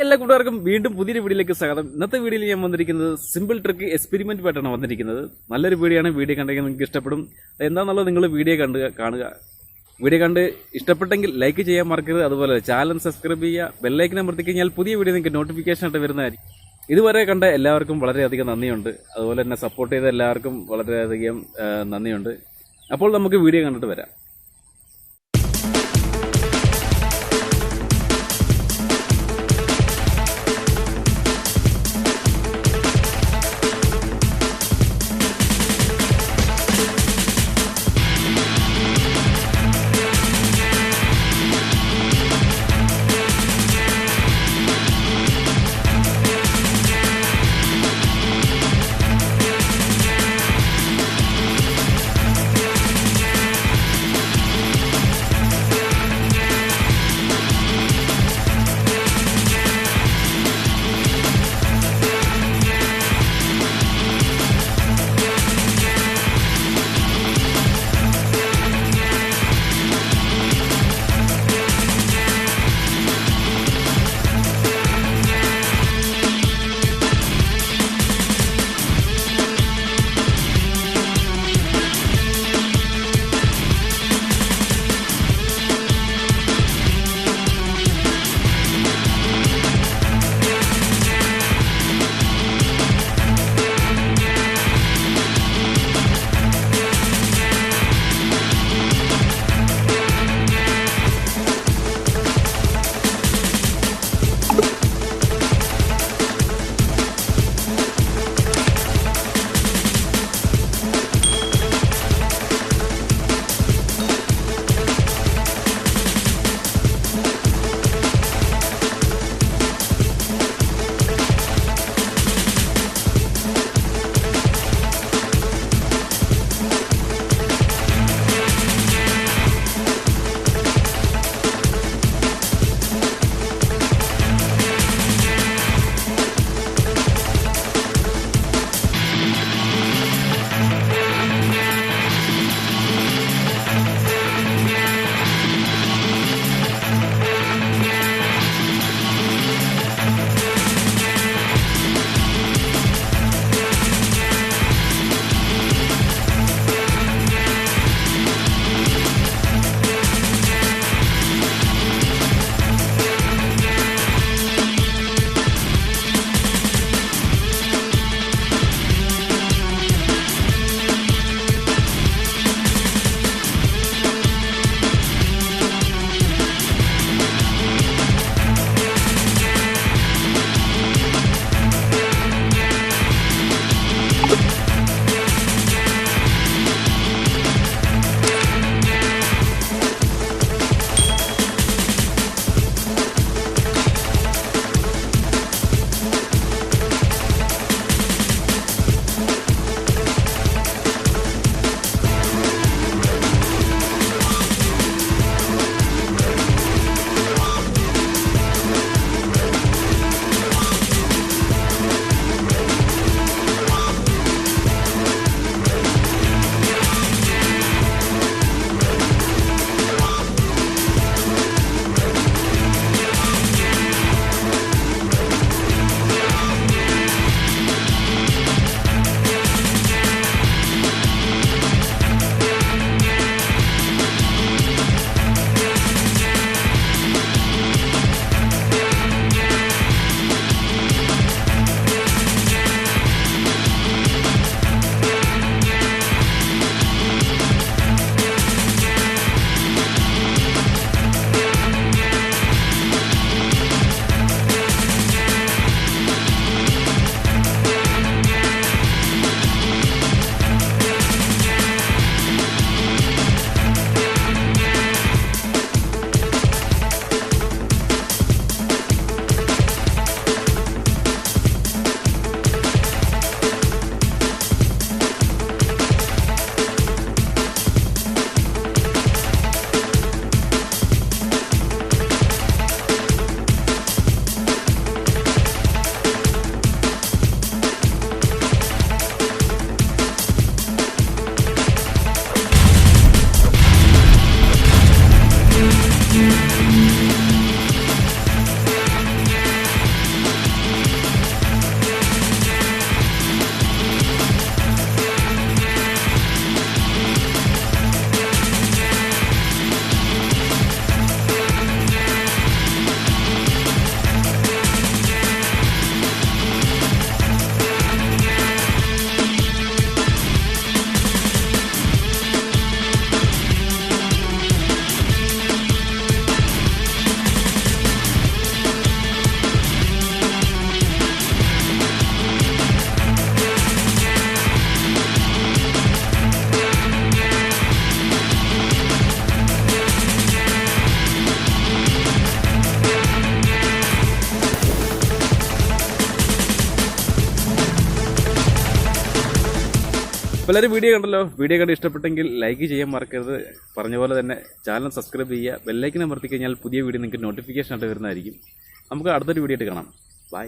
എല്ലാ കൂട്ടുകാർക്കും വീണ്ടും പുതിയൊരു വീഡിയോയിലേക്ക് സ്വാഗതം. ഇന്നത്തെ വീഡിയോയിൽ ഞാൻ വന്നിരിക്കുന്നത് സിമ്പിൾ ട്രിക്ക് എക്സ്പെരിമെന്റ് ആയിട്ടാണ് വന്നിരിക്കുന്നത്. നല്ലൊരു വീഡിയോ ആണ്. വീഡിയോ കണ്ടെങ്കിൽ നിങ്ങൾക്ക് ഇഷ്ടപ്പെടും. എന്താണെന്നുള്ളത് നിങ്ങൾ വീഡിയോ കാണുക. വീഡിയോ കണ്ട് ഇഷ്ടപ്പെട്ടെങ്കിൽ ലൈക്ക് ചെയ്യാൻ മറക്കരുത്. അതുപോലെ ചാനൽ സബ്സ്ക്രൈബ് ചെയ്യുക, ബെല്ലൈക്കൻ അമർത്തി കഴിഞ്ഞാൽ പുതിയ വീഡിയോ നിങ്ങൾക്ക് നോട്ടിഫിക്കേഷൻ ആയിട്ട് വരുന്നതായിരിക്കും. ഇതുവരെ കണ്ട എല്ലാവർക്കും വളരെയധികം നന്ദിയുണ്ട്. അതുപോലെ തന്നെ സപ്പോർട്ട് ചെയ്ത എല്ലാവർക്കും വളരെയധികം നന്ദിയുണ്ട്. അപ്പോൾ നമുക്ക് വീഡിയോ കണ്ടിട്ട് വരാം. അപ്പോൾ എല്ലാവരും വീഡിയോ കണ്ടല്ലോ. വീഡിയോ കണ്ട് ഇഷ്ടപ്പെട്ടെങ്കിൽ ലൈക്ക് ചെയ്യാൻ മറക്കരുത്. പറഞ്ഞ പോലെ തന്നെ ചാനൽ സബ്സ്ക്രൈബ് ചെയ്യുക. ബെല്ലൈക്കൻ അമർത്തി കഴിഞ്ഞാൽ പുതിയ വീഡിയോ നിങ്ങൾക്ക് നോട്ടിഫിക്കേഷൻ ആയിട്ട് വരുന്നതായിരിക്കും. നമുക്ക് അടുത്തൊരു വീഡിയോ ആയിട്ട് കാണാം. ബൈ.